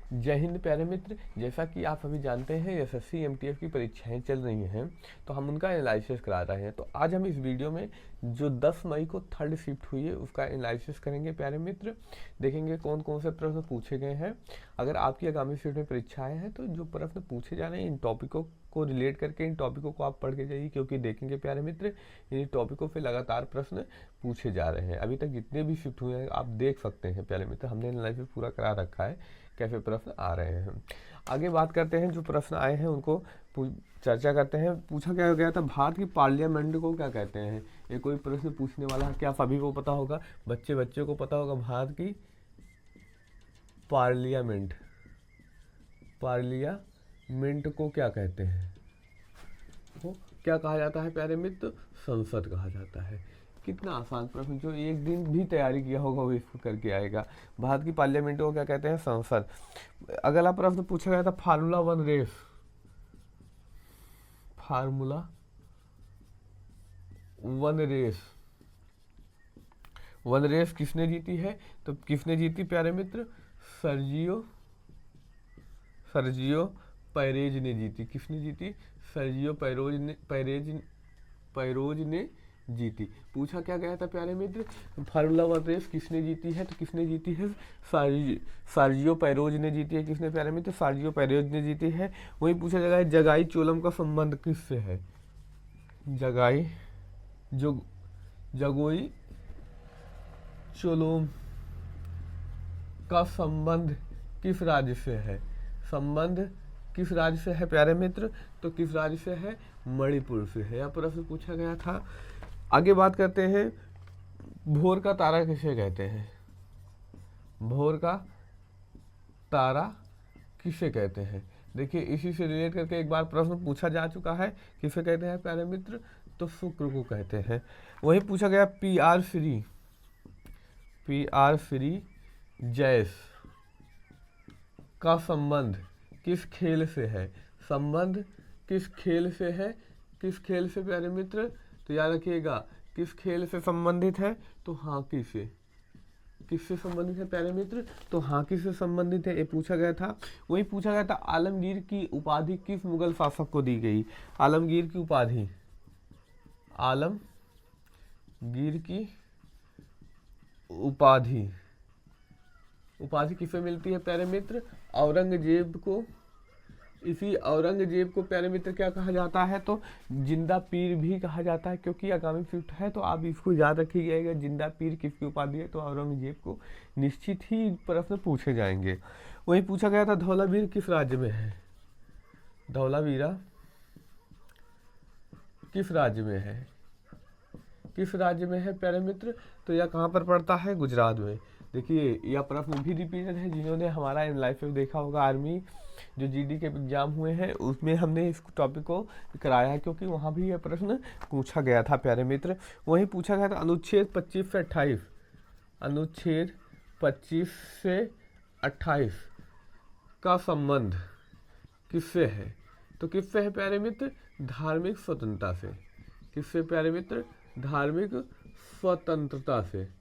जय हिंद प्यारे मित्र। जैसा कि आप अभी जानते हैं एसएससी एमटीएफ की परीक्षाएं चल रही हैं, तो हम उनका एनालिसिस करा रहे हैं। तो आज हम इस वीडियो में जो 10 मई को थर्ड शिफ्ट हुई है उसका एनालिसिस करेंगे प्यारे मित्र। देखेंगे कौन कौन से प्रश्न पूछे गए हैं। अगर आपकी आगामी शिफ्ट में परीक्षाएं हैं तो जो प्रश्न पूछे जा रहे हैं इन टॉपिकों को रिलेट करके इन टॉपिकों को आप पढ़ के जाइए, क्योंकि देखेंगे प्यारे मित्र इन टॉपिकों पे लगातार प्रश्न पूछे जा रहे हैं। अभी तक जितने भी शिफ्ट हुए हैं आप देख सकते हैं प्यारे मित्र, हमने एनालिसिस पूरा करा रखा है कैसे प्रश्न आ रहे हैं। आगे बात करते हैं, जो प्रश्न आए हैं उनको चर्चा करते हैं। पूछा क्या गया था, भारत की पार्लियामेंट को क्या कहते हैं। ये कोई प्रश्न पूछने वाला है, क्या सभी को पता होगा, बच्चे को पता होगा भारत की पार्लियामेंट को क्या कहते हैं। वो क्या कहा जाता है प्यारे मित्र, संसद कहा जाता है। कितना आसान प्रश्न, जो एक दिन भी तैयारी किया होगा वो इसको करके आएगा। भारत की पार्लियामेंट को क्या कहते हैं, संसद। अगला प्रश्न पूछा गया था फार्मूला वन रेस किसने जीती है। तो किसने जीती प्यारे मित्र, सर्जियो पैरेज ने जीती। किसने जीती, सर्जियो पैरोज ने जीती। पूछा क्या गया था प्यारे मित्र, फार्मूला 1 रेस किसने जीती है। तो किसने जीती है, सर्जियो पैरोज ने जीती है। किसने प्यारे मित्र, सर्जियो पैरोज ने जीती है। वही पूछा जाएगा जगाई चोलम का संबंध किससे है। जगोई चोलोम का संबंध किस राज्य से है। संबंध किस राज्य से है प्यारे मित्र, तो किस राज्य से है, मणिपुर से है। यह प्रश्न पूछा गया था। आगे बात करते हैं, भोर का तारा किसे कहते हैं। भोर का तारा किसे कहते हैं। देखिए इसी से रिलेट करके एक बार प्रश्न पूछा जा चुका है, किसे कहते हैं प्यारे मित्र, तो शुक्र को कहते हैं। वही पूछा गया पी आर श्री जैस का संबंध किस खेल से है। संबंध किस खेल से है, किस खेल से प्यारे मित्र, तो याद रखिएगा किस खेल से संबंधित है, तो हॉकी से। किससे संबंधित है प्यारे मित्र, तो हॉकी से संबंधित है, ये पूछा गया था। वही पूछा गया था आलमगीर की उपाधि किस मुगल शासक को दी गई। आलमगीर की उपाधि किसे मिलती है प्यारे मित्र, औरंगजेब को। इसी औरंगजेब को प्यारे मित्र क्या कहा जाता है, तो जिंदा पीर भी कहा जाता है। क्योंकि आगामी शिफ्ट है तो आप इसको याद रखिएगा, जिंदा पीर किसकी उपाधि है, तो औरंगजेब को। निश्चित ही प्रश्न पूछे जाएंगे। वही पूछा गया था धौलावीर किस राज्य में है। धौलावीरा किस राज्य में है प्यारे मित्र, तो यह कहाँ पर पड़ता है, गुजरात में। देखिए यह प्रश्न भी रिपीटेड है, जिन्होंने हमारा एनालिसिस देखा होगा आर्मी जो जीडी के एग्जाम हुए हैं उसमें हमने इस टॉपिक को कराया है, क्योंकि वहाँ भी यह प्रश्न पूछा गया था प्यारे मित्र। वहीं पूछा गया था अनुच्छेद 25 से 28 का संबंध किससे है। तो किससे है प्यारे मित्र, धार्मिक स्वतंत्रता से। किससे प्यारे मित्र, धार्मिक स्वतंत्रता से।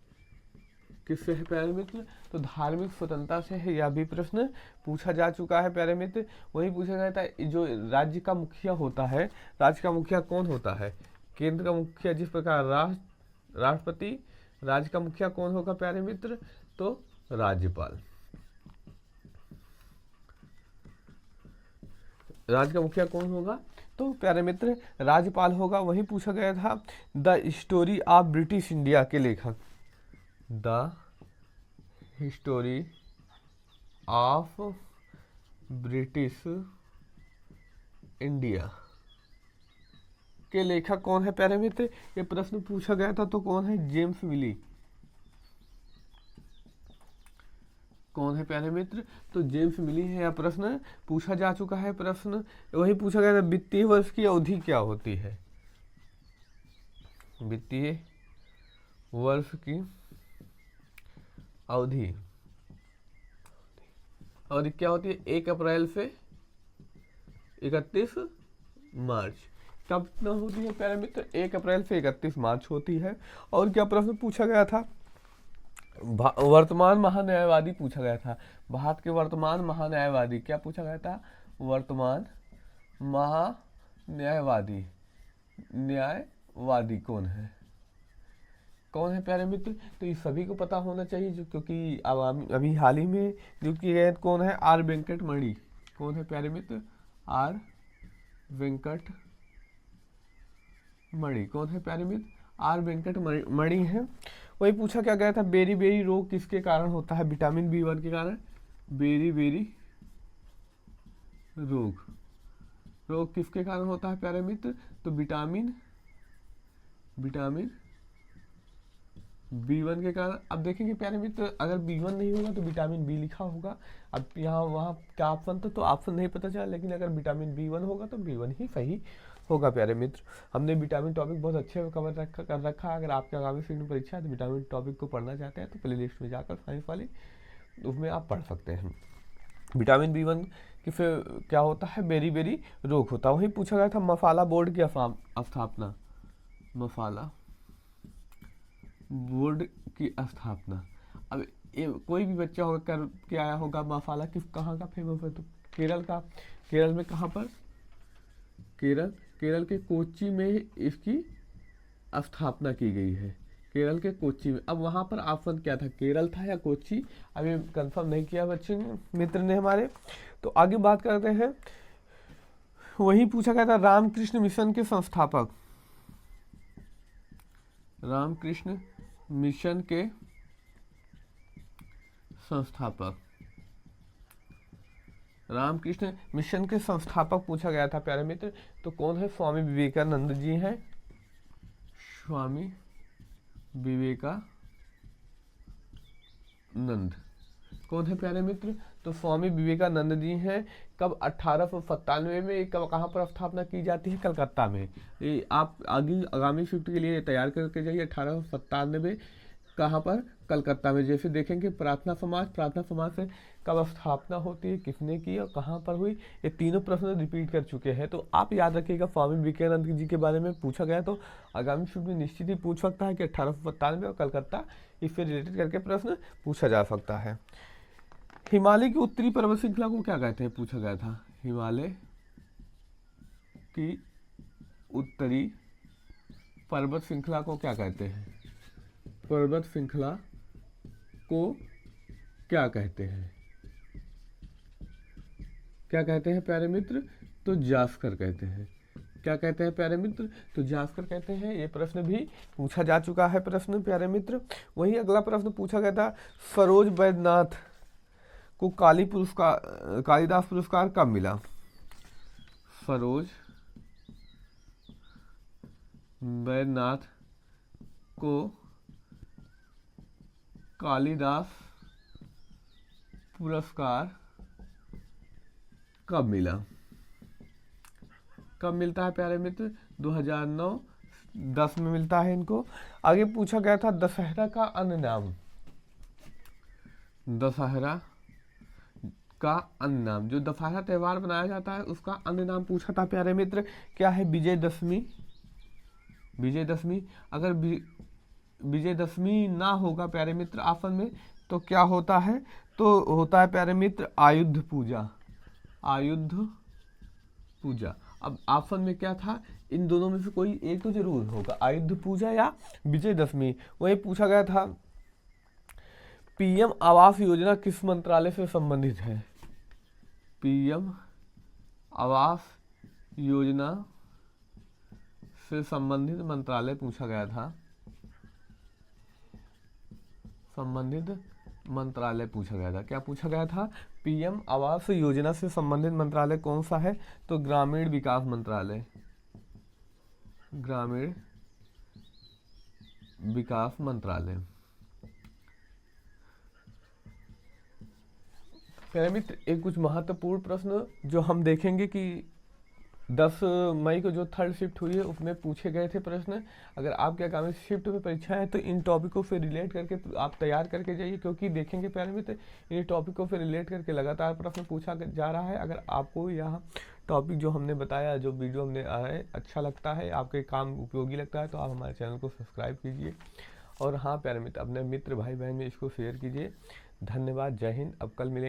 किससे है प्यारे मित्र, तो धार्मिक स्वतंत्रता से है। यह भी प्रश्न पूछा जा चुका है प्यारे मित्र। वही पूछा गया था जो राज्य का मुखिया होता है, राज्य का मुखिया कौन होता है। केंद्र का मुखिया जिस प्रकार राष्ट्रपति, राज्य का मुखिया कौन होगा प्यारे मित्र, तो राज्यपाल। राज्य का मुखिया कौन होगा, तो प्यारे मित्र राज्यपाल होगा। वही पूछा गया था the history of British India के लेखक। The history of British India के लेखक कौन है प्यारे मित्र, ये प्रश्न पूछा गया था। तो कौन है, जेम्स मिली। कौन है प्यारे मित्र, तो जेम्स मिली है। यह प्रश्न पूछा जा चुका है। प्रश्न वही पूछा गया था वित्तीय वर्ष की अवधि क्या होती है। वित्तीय वर्ष की अवधि क्या होती है, 1 अप्रैल से 31 मार्च। कब ना होती है प्यारे मित्र, 1 अप्रैल से 31 मार्च होती है। और क्या प्रश्न पूछा गया था, वर्तमान महान्यायवादी पूछा गया था। भारत के वर्तमान महान्यायवादी, क्या पूछा गया था? वर्तमान महान्यायवादी, न्यायवादी कौन है? कौन है प्यारे मित्र? तो ये सभी को पता होना चाहिए, जो क्योंकि अब अभी हाल ही में जो किए गए कौन है? आर वेंकट मणि। कौन है प्यारे मित्र? आर वेंकट मणि। कौन है प्यारे मित्र? आर वेंकट मणि है। वही पूछा क्या गया था? बेरी बेरी रोग किसके कारण होता है? विटामिन B1 के कारण बेरी बेरी रोग किसके कारण होता है प्यारे मित्र? तो विटामिन B1 के कारण। अब देखेंगे प्यारे मित्र, अगर B1 नहीं होगा तो विटामिन B लिखा होगा। अब यहाँ वहाँ क्या ऑप्शन था, तो ऑप्शन नहीं पता चला, लेकिन अगर विटामिन B1 होगा तो B1 ही सही होगा प्यारे मित्र। हमने विटामिन टॉपिक बहुत अच्छे से कवर कर रखा। अगर आपके आगामी सीट परीक्षा है तो विटामिन टॉपिक को पढ़ना चाहते हैं तो प्ले लिस्ट में जाकर साइंस वाली उसमें आप पढ़ सकते हैं। विटामिन B1 की फिर क्या होता है? बेरी बेरी रोग होता है। वही पूछा गया था मसाला बोर्ड की स्थापना, मसाला बोर्ड की स्थापना। अब कोई भी बच्चा होगा कर के आया होगा, मसाला कहाँ का फेमस है? तो केरल का। केरल में कहाँ पर? केरल के कोच्चि में इसकी स्थापना की गई है। केरल के कोच्चि में। अब वहाँ पर ऑप्शन क्या था? केरल था या कोच्चि? अभी कंफर्म नहीं किया बच्चे मित्र ने हमारे। तो आगे बात करते हैं। वही पूछा गया था रामकृष्ण मिशन के संस्थापक, रामकृष्ण मिशन के संस्थापक, रामकृष्ण मिशन के संस्थापक पूछा गया था प्यारे मित्र। तो कौन है? स्वामी विवेकानंद जी हैं। स्वामी विवेकानंद कौन है प्यारे मित्र? तो स्वामी विवेकानंद जी हैं। कब? 1897 में। कब कहाँ पर स्थापना की जाती है? कलकत्ता में। ये आप आगामी शिफ्ट के लिए तैयार करके जाइए। 1897 कहाँ पर? कलकत्ता में। जैसे देखेंगे प्रार्थना समाज से कब स्थापना होती है, किसने की और कहाँ पर हुई, ये तीनों प्रश्न रिपीट कर चुके हैं। तो आप याद रखिएगा, स्वामी विवेकानंद जी के बारे में पूछा गया तो आगामी शिफ्ट में निश्चित ही पूछ सकता है कि 1897 और कलकत्ता, इससे रिलेटेड करके प्रश्न पूछा जा सकता है। हिमालय की उत्तरी पर्वत श्रृंखला को क्या कहते हैं? पूछा गया था। हिमालय की उत्तरी पर्वत श्रृंखला को क्या कहते हैं? पर्वत श्रृंखला को क्या कहते हैं? क्या कहते हैं प्यारे मित्र? तो जास्कर कहते हैं। क्या कहते हैं प्यारे मित्र? तो जास्कर कहते हैं। ये प्रश्न भी पूछा जा चुका है प्रश्न प्यारे मित्र। वही अगला प्रश्न पूछा गया था सरोज वैद्यनाथ को कालिदास पुरस्कार कब मिला? सरोज वैद्यनाथ को कालिदास पुरस्कार कब मिला? कब मिलता है प्यारे मित्र? 2009-10 में मिलता है इनको। आगे पूछा गया था दशहरा का अन्य नाम, दशहरा का अन्य नाम, जो दशहरा त्यौहार बनाया जाता है उसका अन्य नाम पूछा था प्यारे मित्र। क्या है? विजयदशमी। विजयदशमी। अगर विजयदशमी ना होगा प्यारे मित्र ऑप्शन में तो क्या होता है? तो होता है प्यारे मित्र आयुध पूजा। आयुध पूजा। अब ऑप्शन में क्या था? इन दोनों में से कोई एक तो जरूर होगा, आयुध पूजा या विजयदशमी। वही पूछा गया था पीएम आवास योजना किस मंत्रालय से संबंधित है? पीएम आवास योजना से संबंधित मंत्रालय पूछा गया था। संबंधित मंत्रालय पूछा गया था। क्या पूछा गया था? पीएम आवास योजना से संबंधित मंत्रालय कौन सा है? तो ग्रामीण विकास मंत्रालय। ग्रामीण विकास मंत्रालय। प्यारे मित्र, एक कुछ महत्वपूर्ण प्रश्न जो हम देखेंगे कि 10 मई को जो थर्ड शिफ्ट हुई है उसमें पूछे गए थे प्रश्न। अगर आपके आगामी शिफ्ट में परीक्षा है तो इन टॉपिकों से रिलेट करके आप तैयार करके जाइए, क्योंकि देखेंगे प्यारे मित्र इन टॉपिकों से रिलेट करके लगातार प्रश्न पूछा जा रहा है। अगर आपको यह टॉपिक जो हमने बताया, जो वीडियो हमने आया अच्छा लगता है, आपके काम उपयोगी लगता है, तो आप हमारे चैनल को सब्सक्राइब कीजिए और हाँ प्यारे मित्र, अपने मित्र भाई बहन में इसको शेयर कीजिए। धन्यवाद, जय हिंद। अब कल मिलेंगे।